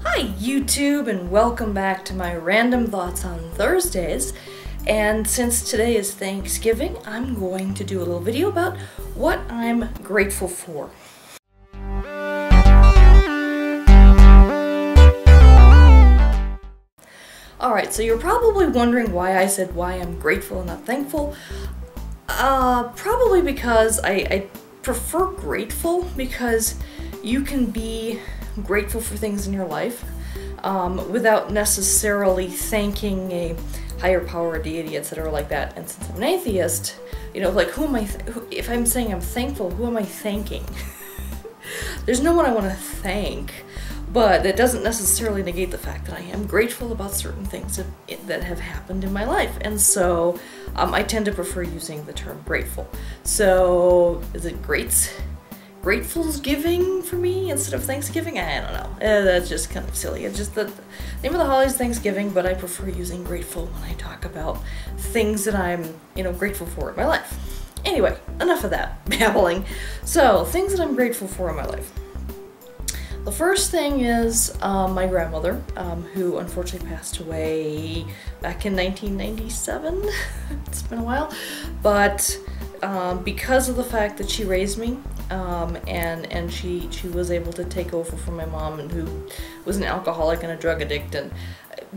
Hi YouTube, and welcome back to my random thoughts on Thursdays. And since today is Thanksgiving, I'm going to do a little video about what I'm grateful for. Alright, so you're probably wondering why I said why I'm grateful and not thankful. Probably because I prefer grateful, because you can be grateful for things in your life without necessarily thanking a higher power, a deity, etc. like that. And since I'm an atheist, you know, like if I'm saying I'm thankful, who am I thanking? There's no one I want to thank, but that doesn't necessarily negate the fact that I am grateful about certain things that have happened in my life. And so I tend to prefer using the term grateful. So is it Grateful's giving for me instead of Thanksgiving? I don't know. That's just kind of silly. It's just that the name of the holiday is Thanksgiving, but I prefer using grateful when I talk about things that I'm, grateful for in my life. Anyway, enough of that babbling. So, things that I'm grateful for in my life. The first thing is my grandmother, who unfortunately passed away back in 1997. It's been a while, but because of the fact that she raised me, and she was able to take over from my mom, and who was an alcoholic and a drug addict, and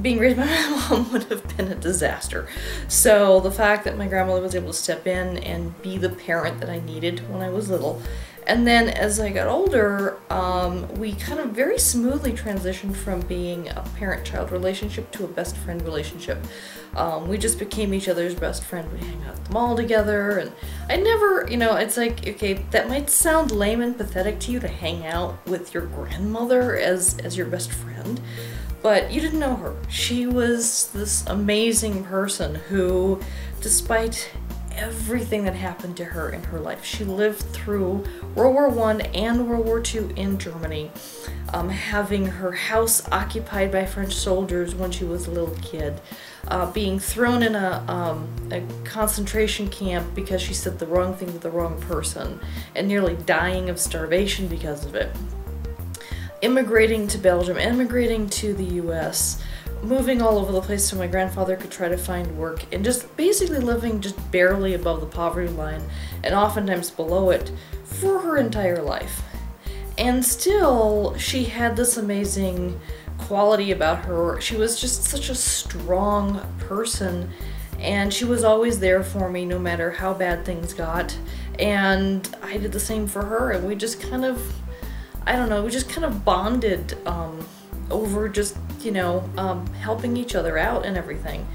being raised by my mom would have been a disaster. So the fact that my grandmother was able to step in and be the parent that I needed when I was little. And then as I got older, we kind of very smoothly transitioned from being a parent-child relationship to a best friend relationship. We just became each other's best friend. We'd hang out at the mall together, and I never, it's like, okay, that might sound lame and pathetic to you to hang out with your grandmother as your best friend, but you didn't know her. She was this amazing person who, despite everything that happened to her in her life. She lived through World War I and World War II in Germany, having her house occupied by French soldiers when she was a little kid, being thrown in a concentration camp because she said the wrong thing to the wrong person, and nearly dying of starvation because of it. Immigrating to Belgium, immigrating to the US, moving all over the place so my grandfather could try to find work, and just basically living just barely above the poverty line, and oftentimes below it, for her entire life. And still, she had this amazing quality about her. She was just such a strong person, and she was always there for me no matter how bad things got. And I did the same for her, and we just kind of, I don't know, we just kind of bonded over just, helping each other out and everything.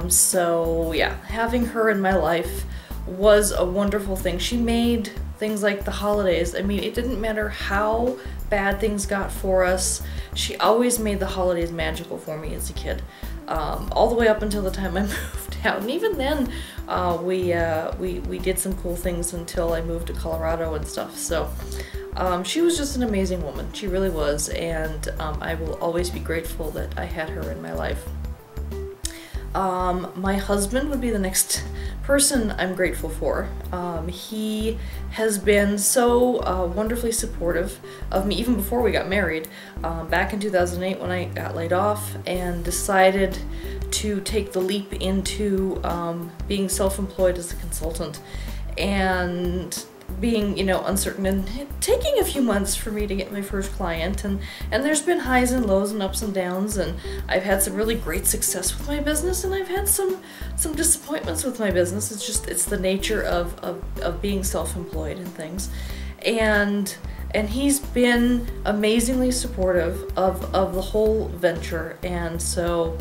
So yeah, having her in my life was a wonderful thing. She made things like the holidays. I mean, it didn't matter how bad things got for us. She always made the holidays magical for me as a kid. All the way up until the time I moved out. And even then, we did some cool things until I moved to Colorado and stuff. So she was just an amazing woman. She really was, and I will always be grateful that I had her in my life. My husband would be the next person I'm grateful for. He has been so wonderfully supportive of me even before we got married. Back in 2008 when I got laid off and decided to take the leap into being self-employed as a consultant, and being, uncertain, and taking a few months for me to get my first client, and there's been highs and lows and ups and downs, and I've had some really great success with my business, and I've had some disappointments with my business. It's the nature of being self-employed and things, and he's been amazingly supportive of the whole venture. And so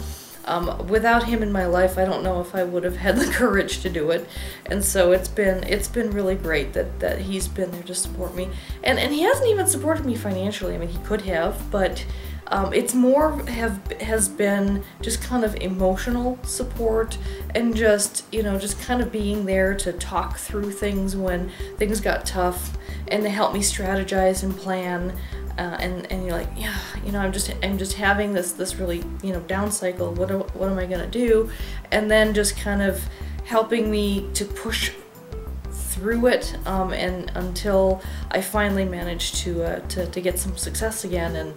without him in my life, I don't know if I would have had the courage to do it. And so it's been really great that he's been there to support me. And he hasn't even supported me financially. I mean, he could have, but it's more has been just kind of emotional support, and just, just kind of being there to talk through things when things got tough, and to help me strategize and plan. And you're like, yeah, I'm just having this really, down cycle. What am I gonna do? And then just kind of helping me to push through it, and until I finally managed to get some success again,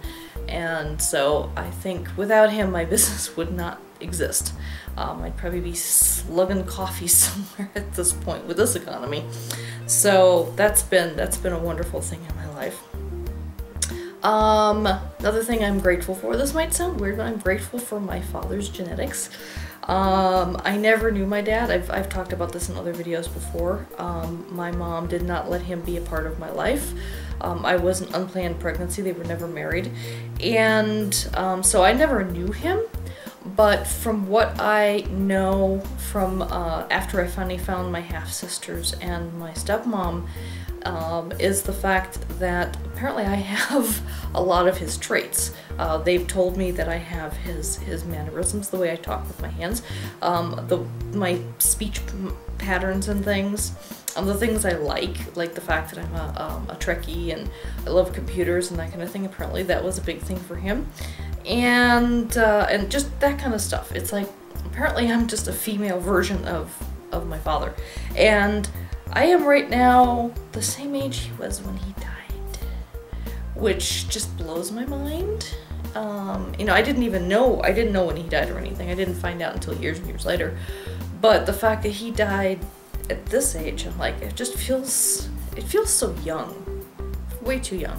And so I think without him, my business would not exist. I'd probably be slugging coffee somewhere at this point with this economy. So that's been a wonderful thing in my life. Another thing I'm grateful for, this might sound weird, but I'm grateful for my father's genetics. I never knew my dad. I've talked about this in other videos before. My mom did not let him be a part of my life. I was an unplanned pregnancy. They were never married. And so I never knew him. But from what I know from after I finally found my half-sisters and my stepmom, is the fact that apparently I have a lot of his traits. They've told me that I have his mannerisms, the way I talk with my hands, my speech patterns and things, the things I like the fact that I'm a Trekkie and I love computers and that kind of thing. Apparently that was a big thing for him, and just that kind of stuff. It's like apparently I'm just a female version of my father, and I am right now the same age he was when he died, which just blows my mind. You know, I didn't know when he died or anything. I didn't find out until years and years later. But the fact that he died at this age, I'm like, it feels so young, way too young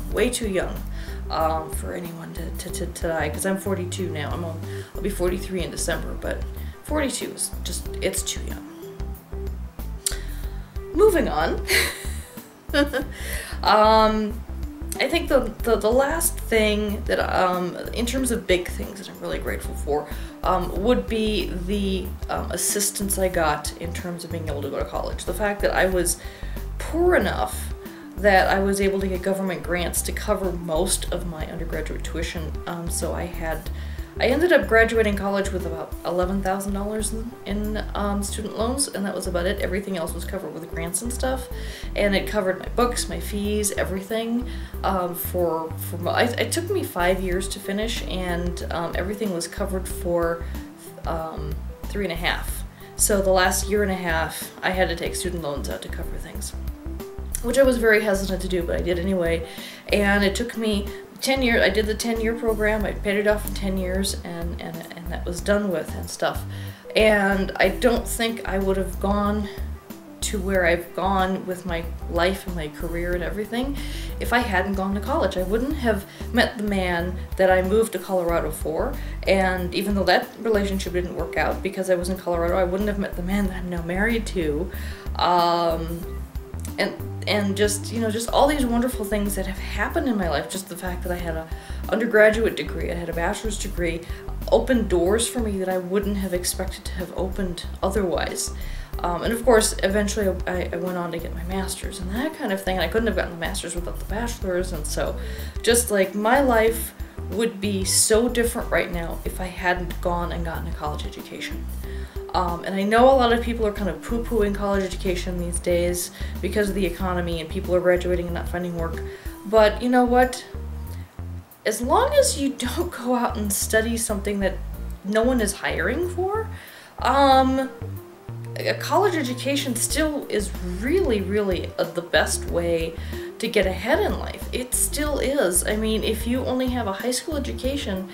for anyone to die. Because I'm 42 now. I'll be 43 in December, but 42 is just, it's too young. Moving on. I think the last thing that, in terms of big things that I'm really grateful for, would be the assistance I got in terms of being able to go to college. The fact that I was poor enough that I was able to get government grants to cover most of my undergraduate tuition. So I ended up graduating college with about $11,000 in student loans, and that was about it. Everything else was covered with grants and stuff, and it covered my books, my fees, everything. It took me 5 years to finish, and everything was covered for 3.5. So the last year and a half, I had to take student loans out to cover things, which I was very hesitant to do, but I did anyway. And it took me 10 years. I did the 10-year program. I paid it off in 10 years, and that was done with and stuff. And I don't think I would have gone to where I've gone with my life and my career and everything if I hadn't gone to college. I wouldn't have met the man that I moved to Colorado for, and even though that relationship didn't work out because I was in Colorado, I wouldn't have met the man that I'm now married to. And just, you know, just all these wonderful things that have happened in my life. Just the fact that I had an undergraduate degree, I had a bachelor's degree, opened doors for me that I wouldn't have expected to have opened otherwise. And of course, eventually I went on to get my master's and that kind of thing. And I couldn't have gotten the master's without the bachelor's. And so just like my life would be so different right now if I hadn't gone and gotten a college education. And I know a lot of people are kind of poo-pooing college education these days because of the economy and people are graduating and not finding work. But you know what? As long as you don't go out and study something that no one is hiring for, a college education still is really, really the best way to get ahead in life. It still is. I mean, if you only have a high school education,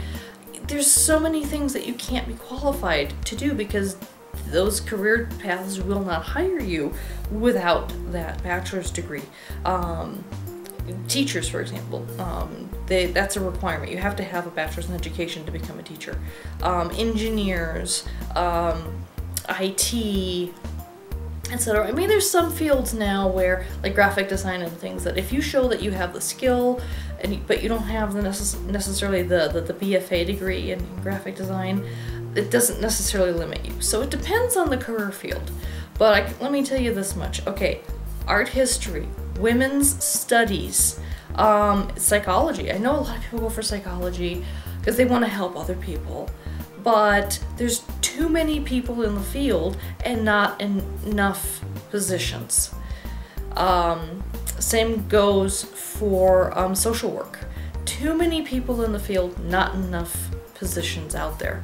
there's so many things that you can't be qualified to do because those career paths will not hire you without that bachelor's degree. Teachers, for example, that's a requirement. You have to have a bachelor's in education to become a teacher. Engineers, IT, etc. I mean, there's some fields now where, like graphic design and things, that if you show that you have the skill, but you don't have necessarily the BFA degree in graphic design, it doesn't necessarily limit you. So it depends on the career field. But let me tell you this much. Okay, art history, women's studies, psychology. I know a lot of people go for psychology because they want to help other people. But there's too many people in the field and not enough positions. Same goes for social work. Too many people in the field, not enough positions out there.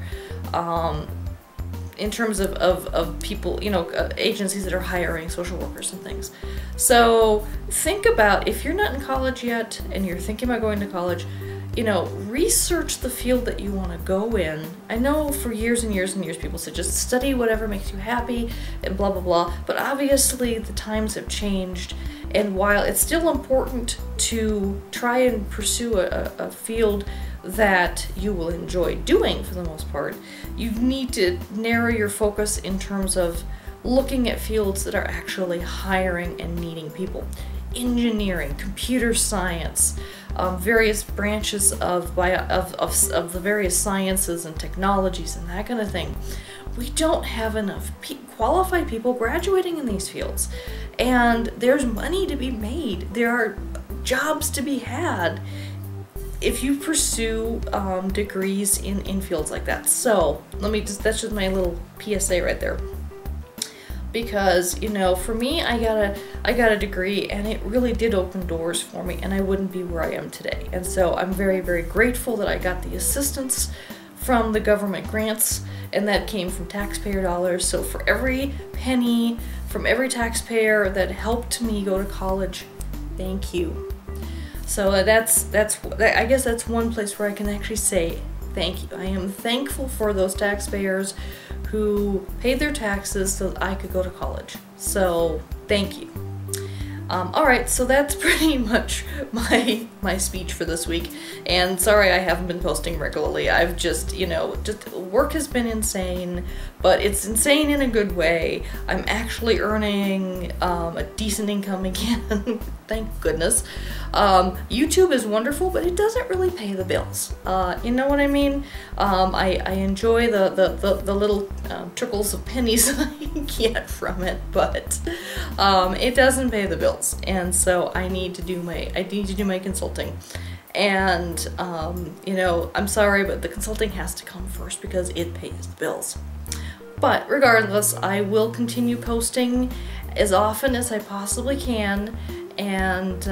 In terms of people, you know, agencies that are hiring social workers and things. So think about, if you're not in college yet and you're thinking about going to college, you know, research the field that you want to go in. I know for years and years and years people said just study whatever makes you happy and blah blah blah, but obviously the times have changed, and while it's still important to try and pursue a field that you will enjoy doing for the most part, you need to narrow your focus in terms of looking at fields that are actually hiring and needing people. Engineering, computer science, various branches of the various sciences and technologies and that kind of thing. We don't have enough qualified people graduating in these fields, and there's money to be made. There are jobs to be had if you pursue degrees in fields like that. So that's just my little PSA right there. Because, you know, for me, I got a degree, and it really did open doors for me, and I wouldn't be where I am today. And so I'm very, very grateful that I got the assistance from the government grants, and that came from taxpayer dollars. So for every penny from every taxpayer that helped me go to college, thank you. So I guess that's one place where I can actually say thank you. I am thankful for those taxpayers who paid their taxes so that I could go to college. So thank you. Alright, so that's pretty much my speech for this week, and sorry I haven't been posting regularly. I've just, you know, work has been insane, but it's insane in a good way. I'm actually earning a decent income again, thank goodness. YouTube is wonderful, but it doesn't really pay the bills. You know what I mean? I enjoy the little trickles of pennies that I get from it, but it doesn't pay the bills. And so I need to do my consulting, and you know, I'm sorry, but the consulting has to come first because it pays the bills. But regardless, I will continue posting as often as I possibly can, and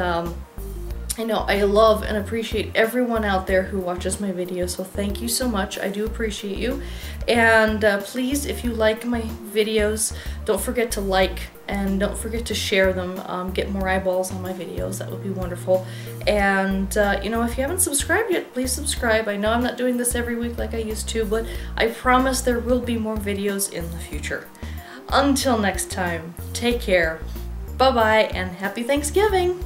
I know I love and appreciate everyone out there who watches my videos, so thank you so much. I do appreciate you. And please, if you like my videos, don't forget to like, and don't forget to share them. Get more eyeballs on my videos. That would be wonderful. And you know, if you haven't subscribed yet, please subscribe. I know I'm not doing this every week like I used to, but I promise there will be more videos in the future. Until next time, take care, bye-bye, and happy Thanksgiving!